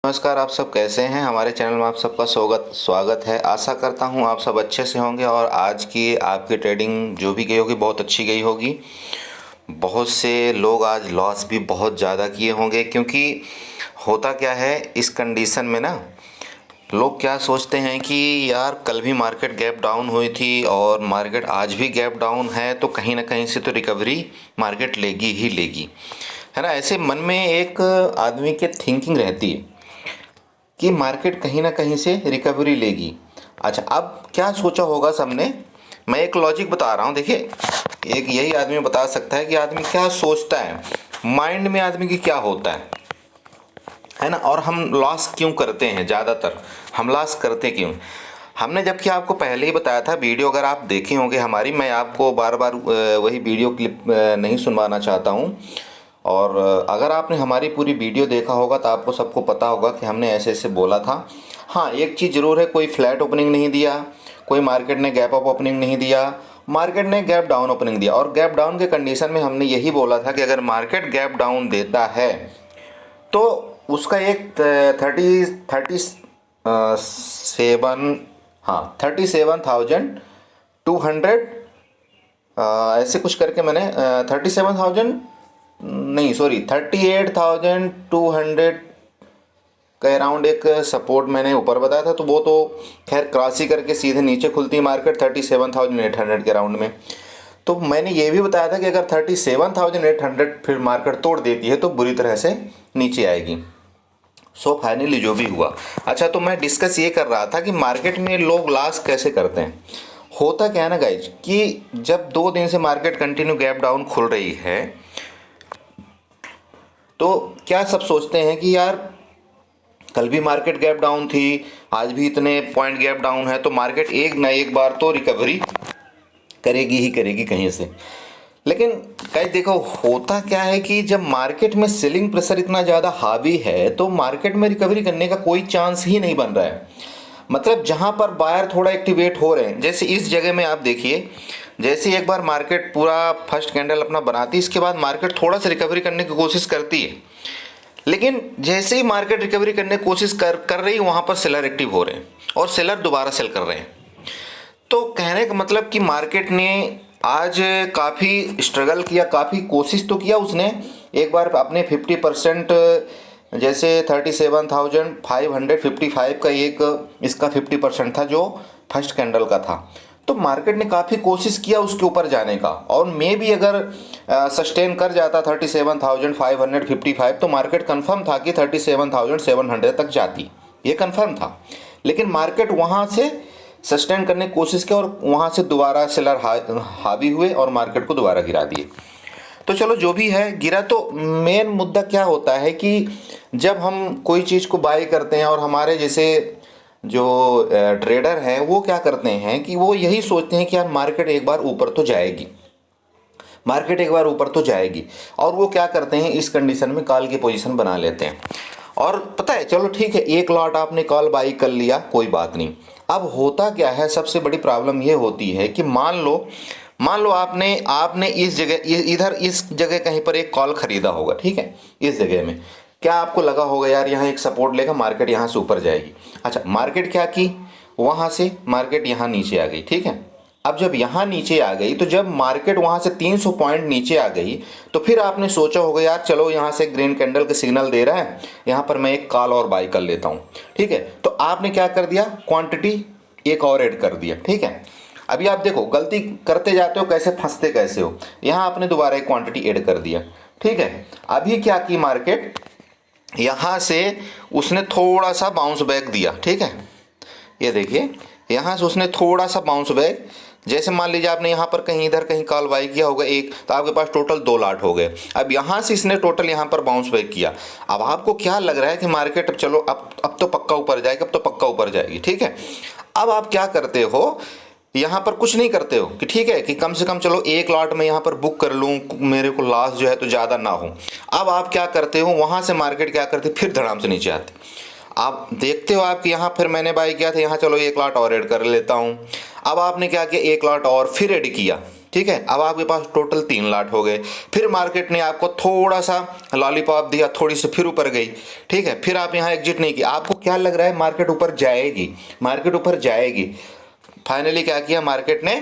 नमस्कार, आप सब कैसे हैं? हमारे चैनल में आप सबका स्वागत स्वागत है। आशा करता हूं आप सब अच्छे से होंगे और आज की आपकी ट्रेडिंग जो भी गई होगी बहुत अच्छी गई होगी। बहुत से लोग आज लॉस भी बहुत ज़्यादा किए होंगे, क्योंकि होता क्या है इस कंडीशन में ना, लोग क्या सोचते हैं कि यार कल भी मार्केट गैप डाउन हुई थी और मार्केट आज भी गैप डाउन है, तो कहीं ना कहीं से तो रिकवरी मार्केट लेगी ही लेगी, है ना। ऐसे मन में एक आदमी के थिंकिंग रहती है कि मार्केट कहीं ना कहीं से रिकवरी लेगी। अच्छा, अब क्या सोचा होगा सबने? मैं एक लॉजिक बता रहा हूँ, देखिए। एक यही आदमी बता सकता है कि आदमी क्या सोचता है, माइंड में आदमी की क्या होता है ना। और हम लॉस क्यों करते हैं? ज़्यादातर हम लॉस करते क्यों? हमने जबकि आपको पहले ही बताया था, वीडियो अगर आप देखे होंगे हमारी, मैं आपको बार बार वही वीडियो क्लिप नहीं सुनवाना चाहता हूँ। और अगर आपने हमारी पूरी वीडियो देखा होगा तो आपको सबको पता होगा कि हमने ऐसे ऐसे बोला था। हाँ, एक चीज़ ज़रूर है, कोई फ्लैट ओपनिंग नहीं दिया, कोई मार्केट ने गैप अप ओपनिंग नहीं दिया, मार्केट ने गैप डाउन ओपनिंग दिया। और गैप डाउन के कंडीशन में हमने यही बोला था कि अगर मार्केट गैप डाउन देता है तो उसका एक 37, हाँ 37,200, ऐसे कुछ करके मैंने 37,000 नहीं, सॉरी 38,200 के अराउंड एक सपोर्ट मैंने ऊपर बताया था। तो वो तो खैर क्रॉस ही करके सीधे नीचे खुलती है मार्केट 37,800 के अराउंड में। तो मैंने ये भी बताया था कि अगर 37,800 फिर मार्केट तोड़ देती है तो बुरी तरह से नीचे आएगी। सो फाइनली जो भी हुआ। अच्छा, तो मैं डिस्कस ये कर रहा था कि मार्केट में लोग लॉस कैसे करते हैं। होता क्या है ना गाइज, कि जब 2 दिन से मार्केट कंटिन्यू गैप डाउन खुल रही है तो क्या सब सोचते हैं कि यार कल भी मार्केट गैप डाउन थी, आज भी इतने पॉइंट गैप डाउन है, तो मार्केट एक ना एक बार तो रिकवरी करेगी ही करेगी कहीं से। लेकिन गाइस देखो, होता क्या है कि जब मार्केट में सेलिंग प्रेशर इतना ज़्यादा हावी है तो मार्केट में रिकवरी करने का कोई चांस ही नहीं बन रहा है। मतलब जहां पर बायर थोड़ा एक्टिवेट हो रहे हैं, जैसे इस जगह में आप देखिए, जैसे एक बार मार्केट पूरा फर्स्ट कैंडल अपना बनाती है, इसके बाद मार्केट थोड़ा सा रिकवरी करने की कोशिश करती है। लेकिन जैसे ही मार्केट रिकवरी करने की कोशिश कर कर रही है, वहां पर सेलर एक्टिव हो रहे हैं और सेलर दोबारा सेल कर रहे हैं। तो कहने का मतलब कि मार्केट ने आज काफ़ी स्ट्रगल किया, काफ़ी कोशिश तो किया उसने। एक बार अपने 50%, जैसे 37,555 का एक इसका 50% था जो फर्स्ट कैंडल का था। तो मार्केट ने काफ़ी कोशिश किया उसके ऊपर जाने का, और मे भी अगर सस्टेन कर जाता 37,555 तो मार्केट कंफर्म था कि 37,700 तक जाती, ये कंफर्म था। लेकिन मार्केट वहाँ से सस्टेन करने की कोशिश की और वहाँ से दोबारा सेलर हावी हुए और मार्केट को दोबारा गिरा दिए। तो चलो जो भी है, गिरा। तो मेन मुद्दा क्या होता है कि जब हम कोई चीज़ को बाय करते हैं और हमारे जैसे जो ट्रेडर हैं वो क्या करते हैं कि वो यही सोचते हैं कि यार मार्केट एक बार ऊपर तो जाएगी, मार्केट एक बार ऊपर तो जाएगी, और वो क्या करते हैं इस कंडीशन में कॉल की पोजीशन बना लेते हैं। और पता है, चलो ठीक है, एक लॉट आपने कॉल बाई कर लिया, कोई बात नहीं। अब होता क्या है, सबसे बड़ी प्रॉब्लम ये होती है कि मान लो आपने आपने इस जगह इधर इस जगह कहीं पर एक कॉल खरीदा होगा, ठीक है। इस जगह में क्या आपको लगा होगा यार यहाँ एक सपोर्ट लेगा, मार्केट यहाँ से ऊपर जाएगी। अच्छा, मार्केट क्या की, वहाँ से मार्केट यहाँ नीचे आ गई, ठीक है। अब जब यहाँ नीचे आ गई, तो जब मार्केट वहाँ से 300 पॉइंट नीचे आ गई, तो फिर आपने सोचा होगा यार चलो यहाँ से ग्रीन कैंडल के सिग्नल दे रहा है, यहाँ पर मैं एक कॉल और बाई कर लेता हूँ, ठीक है। तो आपने क्या कर दिया, क्वांटिटी एक और ऐड कर दिया, ठीक है। अभी आप देखो, गलती करते जाते हो, कैसे फंसते कैसे हो। यहाँ आपने दोबारा एक क्वांटिटी ऐड कर दिया, ठीक है। अभी क्या की मार्केट, यहाँ से उसने थोड़ा सा बाउंस बैक दिया, ठीक है। ये देखिए, यहाँ से उसने थोड़ा सा बाउंस बैक, जैसे मान लीजिए आपने यहाँ पर कहीं इधर कहीं कॉल बाई किया होगा एक, तो आपके पास टोटल 2 लॉट हो गए। अब यहाँ से इसने टोटल यहाँ पर बाउंस बैक किया। अब आपको क्या लग रहा है कि मार्केट अब चलो अब तो पक्का ऊपर जाएगी, अब तो पक्का ऊपर जाएगी, ठीक है। अब आप क्या करते हो, यहाँ पर कुछ नहीं करते हो कि ठीक है कि कम से कम चलो एक लॉट में यहाँ पर बुक कर लूँ, मेरे को लॉस जो है तो ज़्यादा ना हो। अब आप क्या करते हो, वहाँ से मार्केट क्या करती, फिर धड़ाम से नीचे आती। आप देखते हो आपके यहाँ फिर मैंने बाई किया था, यहाँ चलो एक लॉट और ऐड कर लेता हूँ। अब आपने क्या किया, एक लॉट और फिर ऐड किया, ठीक है। अब आपके पास टोटल 3 लॉट हो गए। फिर मार्केट ने आपको थोड़ा सा लॉलीपॉप दिया, थोड़ी सी फिर ऊपर गई, ठीक है। फिर आप यहाँ एग्जिट नहीं किया, आपको क्या लग रहा है मार्केट ऊपर जाएगी, मार्केट ऊपर जाएगी। फाइनली क्या किया मार्केट ने,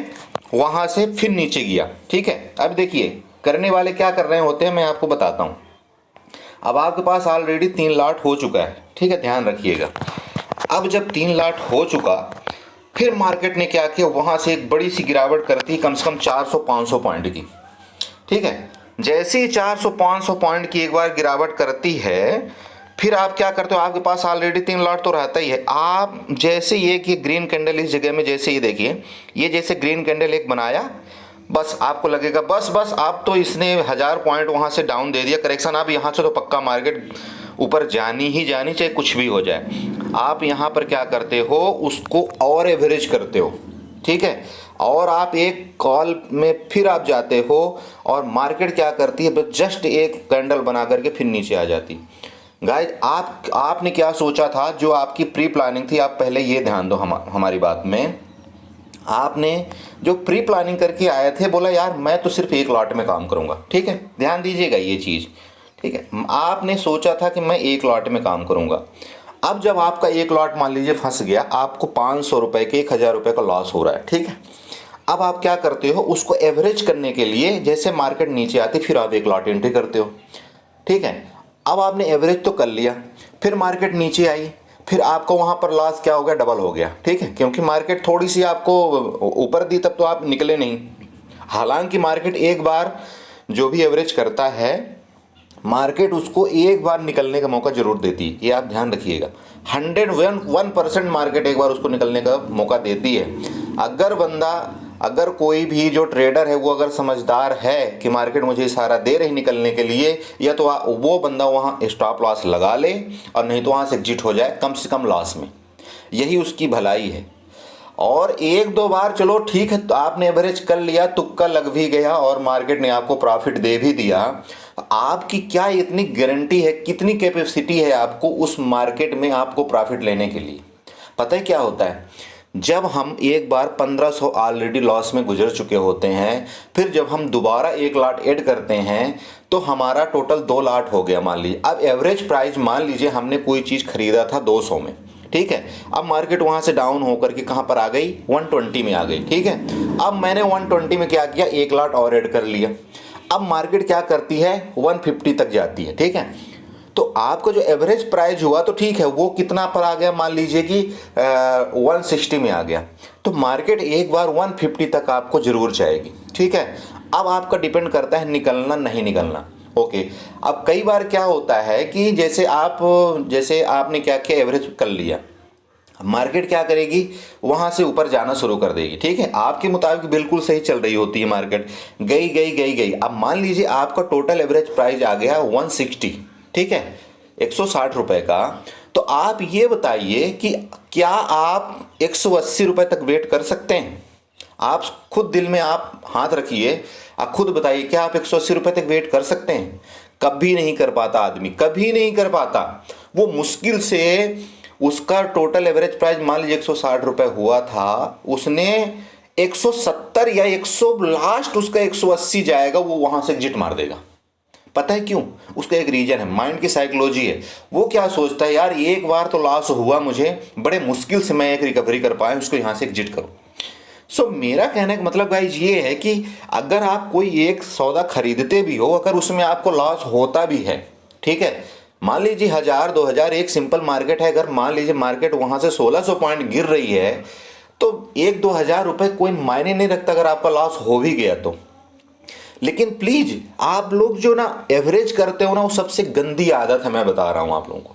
वहां से फिर नीचे गया, ठीक है। अब देखिए करने वाले क्या कर रहे होते हैं, मैं आपको बताता हूँ। अब आपके पास ऑलरेडी 3 लॉट हो चुका है, ठीक है, ध्यान रखिएगा। अब जब 3 लॉट हो चुका, फिर मार्केट ने क्या किया, वहां से एक बड़ी सी गिरावट करती है, कम से कम 400-500 पॉइंट की, ठीक है। जैसे ही 400-500 पॉइंट की एक बार गिरावट करती है, फिर आप क्या करते हो, आपके पास ऑलरेडी 3 लॉट तो रहता ही है। आप जैसे ये कि ग्रीन कैंडल इस जगह में, जैसे ये देखिए, ये जैसे ग्रीन कैंडल एक बनाया, बस आपको लगेगा बस बस आप तो इसने 1000 पॉइंट वहां से डाउन दे दिया करेक्शन, आप यहाँ से तो पक्का मार्केट ऊपर जानी ही जानी, चाहे कुछ भी हो जाए। आप यहाँ पर क्या करते हो, उसको और एवरेज करते हो, ठीक है। और आप एक कॉल में फिर आप जाते हो और मार्केट क्या करती है, बस जस्ट एक कैंडल बना करके फिर नीचे आ जाती। गाइस आपने क्या सोचा था, जो आपकी प्री प्लानिंग थी, आप पहले ये ध्यान दो हमारी बात में। आपने जो प्री प्लानिंग करके आए थे, बोला यार मैं तो सिर्फ 1 लॉट में काम करूंगा, ठीक है, ध्यान दीजिएगा ये चीज़, ठीक है। आपने सोचा था कि मैं 1 लॉट में काम करूंगा। अब जब आपका 1 लॉट मान लीजिए फंस गया, आपको 500 रुपये के 1000 रुपये का लॉस हो रहा है, ठीक है। अब आप क्या करते हो, उसको एवरेज करने के लिए जैसे मार्केट नीचे आती फिर आप 1 लॉट एंट्री करते हो, ठीक है। अब आपने एवरेज तो कर लिया, फिर मार्केट नीचे आई, फिर आपको वहां पर लॉस क्या हो गया, डबल हो गया, ठीक है। क्योंकि मार्केट थोड़ी सी आपको ऊपर दी, तब तो आप निकले नहीं। हालांकि मार्केट एक बार जो भी एवरेज करता है, मार्केट उसको एक बार निकलने का मौका जरूर देती है, ये आप ध्यान रखिएगा। 101% मार्केट एक बार उसको निकलने का मौका देती है। अगर कोई भी जो ट्रेडर है वो अगर समझदार है कि मार्केट मुझे इशारा दे रही निकलने के लिए, या तो वो बंदा वहाँ स्टॉप लॉस लगा ले, और नहीं तो वहाँ से एग्जिट हो जाए कम से कम लॉस में, यही उसकी भलाई है। और 1-2 बार चलो ठीक है, तो आपने एवरेज कर लिया, तुक्का लग भी गया और मार्केट ने आपको प्रॉफिट दे भी दिया। आपकी क्या इतनी गारंटी है, कितनी कैपेसिटी है आपको उस मार्केट में आपको प्रॉफिट लेने के लिए। पता है क्या होता है, जब हम एक बार 1500 ऑलरेडी लॉस में गुजर चुके होते हैं, फिर जब हम दोबारा 1 लॉट ऐड करते हैं, तो हमारा टोटल 2 लॉट हो गया मान लीजिए। अब एवरेज प्राइस मान लीजिए हमने कोई चीज़ खरीदा था 200 में, ठीक है। अब मार्केट वहां से डाउन होकर के कहां पर आ गई, 120 में आ गई, ठीक है। अब मैंने 120 में क्या किया, 1 लॉट और ऐड कर लिया। अब मार्केट क्या करती है, 150 तक जाती है, ठीक है। तो आपका जो एवरेज प्राइस हुआ तो ठीक है, वो कितना पर आ गया, मान लीजिए कि 160 में आ गया। तो मार्केट एक बार 150 तक आपको जरूर जाएगी, ठीक है। अब आपका डिपेंड करता है निकलना नहीं निकलना, ओके। अब कई बार क्या होता है कि जैसे आपने क्या किया, एवरेज कर लिया, मार्केट क्या करेगी, वहां से ऊपर जाना शुरू कर देगी, ठीक है। आपके मुताबिक बिल्कुल सही चल रही होती है मार्केट, गई गई गई गई। अब मान लीजिए आपका टोटल एवरेज प्राइस आ गया 160, ठीक है, 160 रुपए का। तो आप ये बताइए कि क्या आप 180 रुपए तक वेट कर सकते हैं। आप खुद दिल में आप हाथ रखिए, आप खुद बताइए क्या आप 180 रुपए तक वेट कर सकते हैं। कभी नहीं कर पाता आदमी, कभी नहीं कर पाता। वो मुश्किल से, उसका टोटल एवरेज प्राइस मान लीजिए 160 रुपए हुआ था, उसने 170 या 100 लास्ट उसका 180 जाएगा, वो वहां से एग्जिट मार देगा। पता है क्यों, उसका एक रीजन है, माइंड की साइकोलॉजी है। वो क्या सोचता है, यार एक बार तो लॉस हुआ मुझे, बड़े मुश्किल से मैं एक रिकवरी कर पाया, उसको यहां से एग्जिट करूं। सो मेरा कहने का मतलब गाइज ये है कि अगर आप कोई एक सौदा खरीदते भी हो, अगर उसमें आपको लॉस होता भी है, ठीक है, मान लीजिए 1000-2000 एक सिंपल मार्केट है, अगर मान लीजिए मार्केट वहां से 1600 पॉइंट गिर रही है, तो 1-2 हजार रुपए कोई मायने नहीं रखता अगर आपका लॉस हो भी गया तो। लेकिन प्लीज आप लोग जो ना एवरेज करते हो ना, वो सबसे गंदी आदत है, मैं बता रहा हूं आप लोगों को।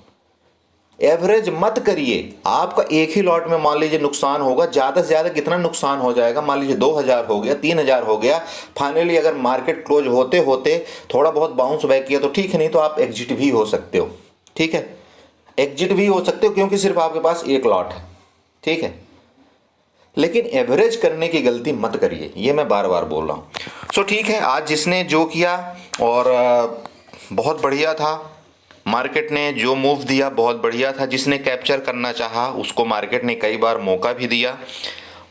एवरेज मत करिए। आपका एक ही लॉट में मान लीजिए नुकसान होगा, ज्यादा से ज्यादा कितना नुकसान हो जाएगा, मान लीजिए 2000 हो गया, 3000 हो गया। फाइनली अगर मार्केट क्लोज होते होते थोड़ा बहुत बाउंस बैक किया तो ठीक है, नहीं तो आप एग्जिट भी हो सकते हो, ठीक है, एग्जिट भी हो सकते हो, क्योंकि सिर्फ आपके पास एक लॉट है, ठीक है। लेकिन एवरेज करने की गलती मत करिए, ये मैं बार बार बोल रहा हूँ। सो ठीक है, आज जिसने जो किया और बहुत बढ़िया था, मार्केट ने जो मूव दिया बहुत बढ़िया था। जिसने कैप्चर करना चाहा उसको मार्केट ने कई बार मौका भी दिया,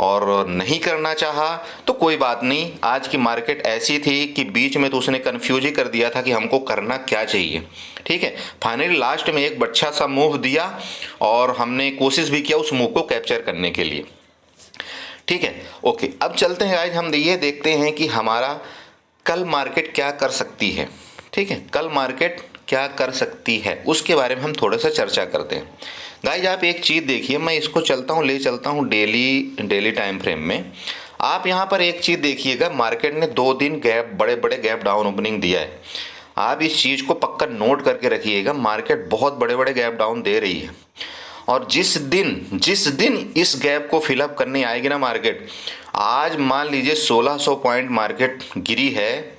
और नहीं करना चाहा तो कोई बात नहीं। आज की मार्केट ऐसी थी कि बीच में तो उसने कन्फ्यूज ही कर दिया था कि हमको करना क्या चाहिए। ठीक है, फाइनली लास्ट में एक अच्छा सा मूव दिया और हमने कोशिश भी किया उस मूव को कैप्चर करने के लिए। ठीक है, ओके, अब चलते हैं गाइस, हम ये देखते हैं कि हमारा कल मार्केट क्या कर सकती है। ठीक है, कल मार्केट क्या कर सकती है उसके बारे में हम थोड़ा सा चर्चा करते हैं। गाइस आप एक चीज़ देखिए, मैं इसको ले चलता हूँ डेली टाइम फ्रेम में। आप यहाँ पर एक चीज़ देखिएगा, मार्केट ने 2 दिन बड़े बड़े गैप डाउन ओपनिंग दिया है। आप इस चीज़ को पक्का नोट करके रखिएगा, मार्केट बहुत बड़े बड़े गैप डाउन दे रही है। और जिस दिन इस गैप को फिलअप करने आएगी ना मार्केट, आज मान लीजिए 1600 पॉइंट मार्केट गिरी है,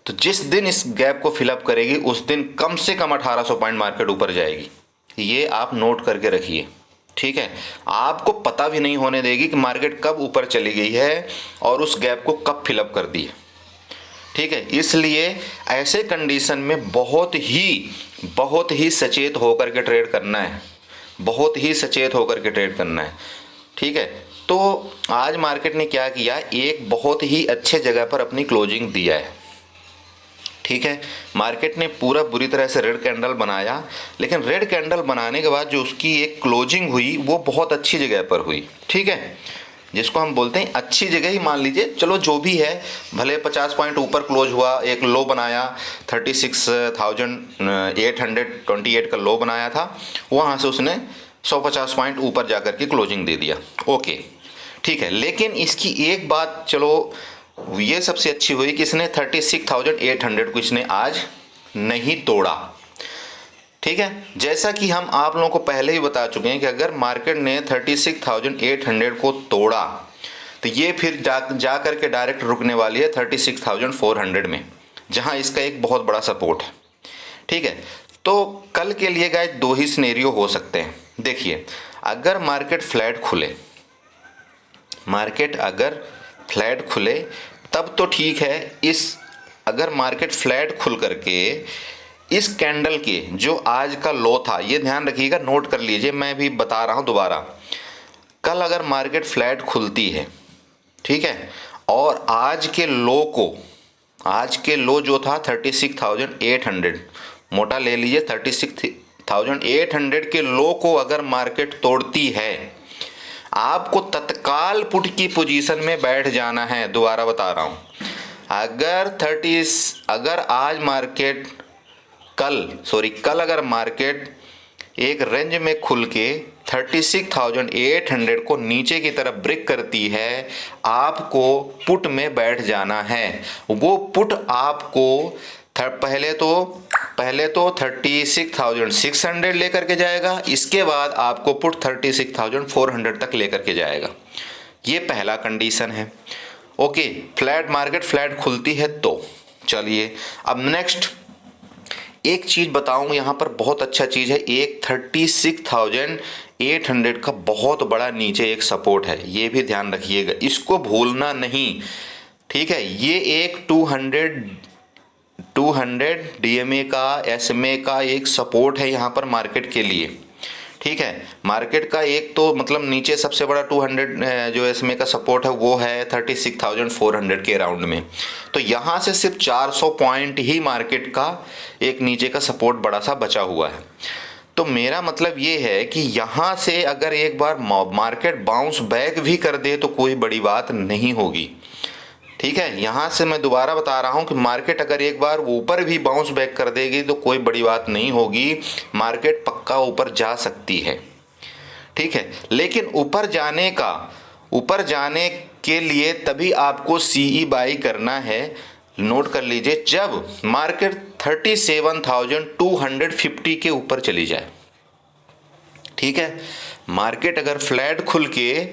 तो जिस दिन इस गैप को फिलअप करेगी उस दिन कम से कम 1800 पॉइंट मार्केट ऊपर जाएगी। ये आप नोट करके रखिए। ठीक है, आपको पता भी नहीं होने देगी कि मार्केट कब ऊपर चली गई है और उस गैप को कब फिलअप कर दी है। ठीक है, इसलिए ऐसे कंडीशन में बहुत ही सचेत होकर के ट्रेड करना है, बहुत ही सचेत होकर के ट्रेड करना है। ठीक है, तो आज मार्केट ने क्या किया, एक बहुत ही अच्छे जगह पर अपनी क्लोजिंग दिया है। ठीक है, मार्केट ने पूरा बुरी तरह से रेड कैंडल बनाया, लेकिन रेड कैंडल बनाने के बाद जो उसकी एक क्लोजिंग हुई वो बहुत अच्छी जगह पर हुई। ठीक है, जिसको हम बोलते हैं अच्छी जगह ही मान लीजिए, चलो जो भी है, भले 50 पॉइंट ऊपर क्लोज हुआ, एक लो बनाया 36,828 का लो बनाया था, वहाँ से उसने 150 पॉइंट ऊपर जाकर के क्लोजिंग दे दिया। ओके, ठीक है, लेकिन इसकी एक बात चलो ये सबसे अच्छी हुई कि इसने 36,800 को इसने आज नहीं तोड़ा। ठीक है, जैसा कि हम आप लोगों को पहले ही बता चुके हैं कि अगर मार्केट ने 36,800 को तोड़ा तो ये फिर जा करके डायरेक्ट रुकने वाली है 36,400 में, जहां इसका एक बहुत बड़ा सपोर्ट है। ठीक है, तो कल के लिए गाइस 2 ही सिनेरियो हो सकते हैं। देखिए, अगर मार्केट फ्लैट खुले तब तो ठीक है। अगर मार्केट फ्लैट खुल करके इस कैंडल के जो आज का लो था, ये ध्यान रखिएगा, नोट कर लीजिए, मैं भी बता रहा हूं दोबारा, कल अगर मार्केट फ्लैट खुलती है, ठीक है, और आज के लो जो था 36,800, मोटा ले लीजिए, 36,800 के लो को अगर मार्केट तोड़ती है, आपको तत्काल पुट की पोजीशन में बैठ जाना है। दोबारा बता रहा हूं, अगर आज मार्केट कल अगर मार्केट एक रेंज में खुल के 36,800 को नीचे की तरफ ब्रेक करती है, आपको पुट में बैठ जाना है। वो पुट आपको पहले तो 36,600 लेकर के जाएगा, इसके बाद आपको पुट 36,400 तक लेकर के जाएगा। ये पहला कंडीशन है। ओके, मार्केट फ्लैट खुलती है तो चलिए अब नेक्स्ट एक चीज बताऊं, यहां पर बहुत अच्छा चीज है, एक 36,800 का बहुत बड़ा नीचे एक सपोर्ट है, ये भी ध्यान रखिएगा, इसको भूलना नहीं। ठीक है, ये एक 200 डीएमए का एसएमए का एक सपोर्ट है यहां पर मार्केट के लिए। ठीक है, मार्केट का एक तो मतलब नीचे सबसे बड़ा 200 जो एसएमए का सपोर्ट है वो है 36,400 के अराउंड में। तो यहाँ से सिर्फ 400 पॉइंट ही मार्केट का एक नीचे का सपोर्ट बड़ा सा बचा हुआ है। तो मेरा मतलब ये है कि यहाँ से अगर एक बार मार्केट बाउंस बैक भी कर दे तो कोई बड़ी बात नहीं होगी। ठीक है, यहाँ से मैं दोबारा बता रहा हूँ कि मार्केट अगर एक बार ऊपर भी बाउंस बैक कर देगी तो कोई बड़ी बात नहीं होगी, मार्केट पक्का ऊपर जा सकती है। ठीक है, लेकिन ऊपर जाने के लिए तभी आपको सीई बाई करना है। नोट कर लीजिए, जब मार्केट 37,250 के ऊपर चली जाए। ठीक है, मार्केट अगर फ्लैट खुल के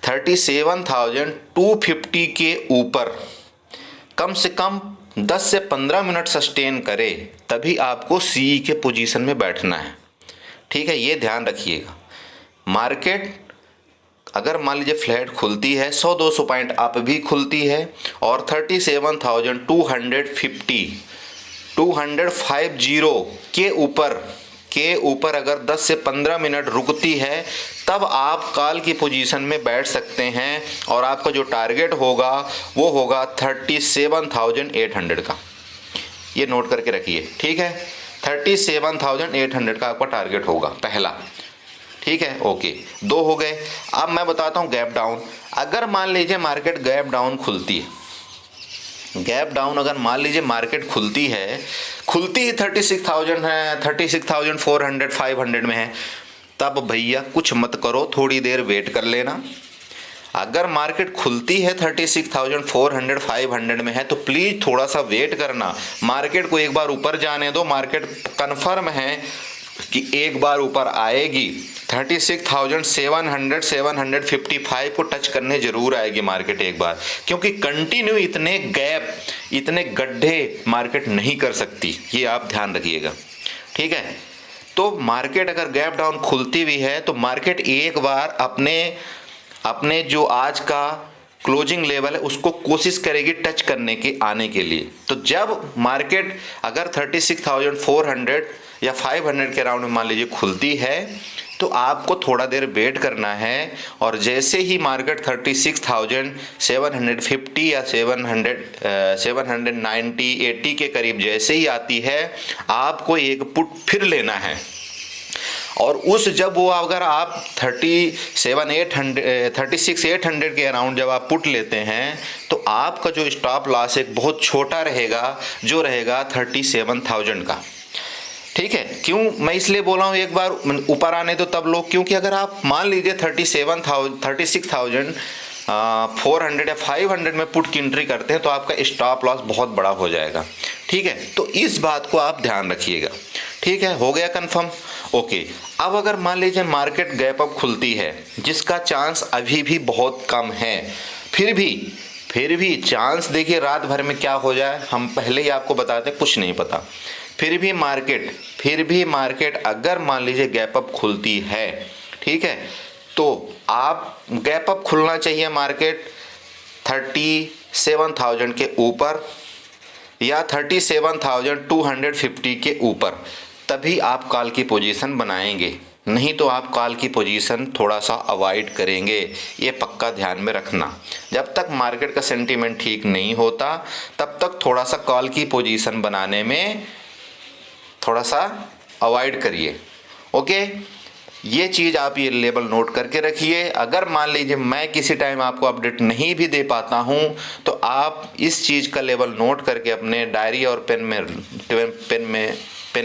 37,250 के ऊपर कम से कम 10 से 15 मिनट सस्टेन करे, तभी आपको सीई के पोजीशन में बैठना है। ठीक है, ये ध्यान रखिएगा। मार्केट अगर मान लीजिए फ्लैट खुलती है, 100-200 पॉइंट अप भी खुलती है और 37,250 के के ऊपर अगर 10 से 15 मिनट रुकती है तब आप कॉल की पोजीशन में बैठ सकते हैं और आपका जो टारगेट होगा वो होगा 37,800 का। ये नोट करके रखिए, ठीक है। 37,800 का आपका टारगेट होगा पहला, ठीक है। ओके, 2 हो गए। अब मैं बताता हूँ गैप डाउन। अगर मान लीजिए मार्केट गैप डाउन खुलती है, गैप डाउन अगर मान लीजिए मार्केट खुलती ही 36,000 है, 36,400 500 में है, तब भैया कुछ मत करो, थोड़ी देर वेट कर लेना। अगर मार्केट खुलती है 36,400 500 में है तो प्लीज़ थोड़ा सा वेट करना, मार्केट को एक बार ऊपर जाने दो। मार्केट कन्फर्म है कि एक बार ऊपर आएगी, 36,700 755 को टच करने जरूर आएगी मार्केट एक बार, क्योंकि कंटिन्यू इतने गैप, इतने गड्ढे मार्केट नहीं कर सकती, ये आप ध्यान रखिएगा, ठीक है। तो मार्केट अगर गैप डाउन खुलती भी है तो मार्केट एक बार अपने जो आज का क्लोजिंग लेवल है उसको कोशिश करेगी टच करने के आने के लिए। तो जब मार्केट अगर 36,400 या 500 के राउंड में मान लीजिए खुलती है तो आपको थोड़ा देर वेट करना है, और जैसे ही मार्केट 36,750 या 790 80 के करीब जैसे ही आती है आपको एक पुट फिर लेना है। और उस जब वो अगर आप 36,800 के अराउंड जब आप पुट लेते हैं तो आपका जो स्टॉप लॉस एक बहुत छोटा रहेगा, जो रहेगा 37,000 का, ठीक है। क्यों मैं इसलिए बोल रहा हूँ एक बार ऊपर आने तो तब लोग, क्योंकि अगर आप मान लीजिए 36,400 या 500 में पुट की एंट्री करते हैं तो आपका स्टॉप लॉस बहुत बड़ा हो जाएगा, ठीक है। तो इस बात को आप ध्यान रखिएगा, ठीक है। हो गया कंफर्म, ओके। अब अगर मान लीजिए मार्केट गैप अप खुलती है, जिसका चांस अभी भी बहुत कम है, फिर भी चांस देखिए रात भर में क्या हो जाए हम पहले ही आपको बताते हैं, कुछ नहीं पता। फिर भी मार्केट अगर मान लीजिए गैप अप खुलती है, ठीक है, तो आप गैप अप खुलना चाहिए मार्केट 37,000 के ऊपर या 37,250 के ऊपर, तभी आप कॉल की पोजीशन बनाएंगे, नहीं तो आप कॉल की पोजीशन थोड़ा सा अवॉइड करेंगे। ये पक्का ध्यान में रखना, जब तक मार्केट का सेंटीमेंट ठीक नहीं होता तब तक थोड़ा सा कॉल की पोजीशन बनाने में थोड़ा सा अवॉइड करिए, ओके। ये चीज़ आप ये लेवल नोट करके रखिए। अगर मान लीजिए मैं किसी टाइम आपको अपडेट नहीं भी दे पाता हूँ तो आप इस चीज़ का लेवल नोट करके अपने डायरी और पेन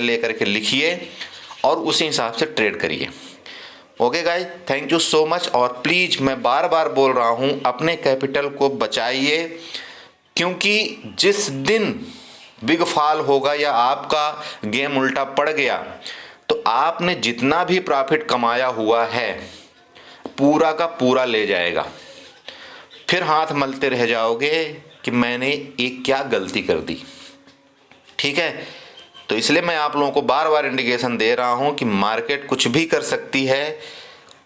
ले करके लिखिए और उसी हिसाब से ट्रेड करिए, okay guys. Thank you so much. और प्लीज़ मैं बार बार बोल रहा हूँ अपने कैपिटल को बचाइए, क्योंकि जिस दिन बिग फॉल होगा या आपका गेम उल्टा पड़ गया तो आपने जितना भी प्रॉफिट कमाया हुआ है पूरा का पूरा ले जाएगा, फिर हाथ मलते रह जाओगे कि मैंने एक क्या गलती कर दी, ठीक है। तो इसलिए मैं आप लोगों को बार बार इंडिकेशन दे रहा हूं कि मार्केट कुछ भी कर सकती है।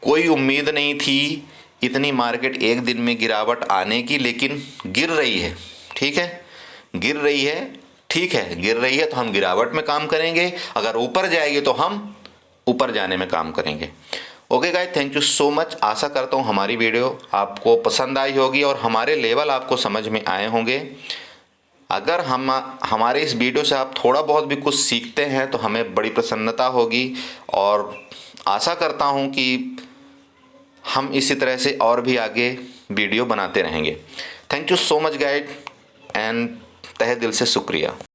कोई उम्मीद नहीं थी इतनी मार्केट एक दिन में गिरावट आने की, लेकिन गिर रही है, ठीक है, गिर रही है, ठीक है, गिर रही है तो हम गिरावट में काम करेंगे, अगर ऊपर जाएगी तो हम ऊपर जाने में काम करेंगे, okay guys. Thank you so much. आशा करता हूँ हमारी वीडियो आपको पसंद आई होगी और हमारे लेवल आपको समझ में आए होंगे। अगर हमारे इस वीडियो से आप थोड़ा बहुत भी कुछ सीखते हैं तो हमें बड़ी प्रसन्नता होगी, और आशा करता हूँ कि हम इसी तरह से और भी आगे वीडियो बनाते रहेंगे। Thank you so much guys and तहे दिल से शुक्रिया।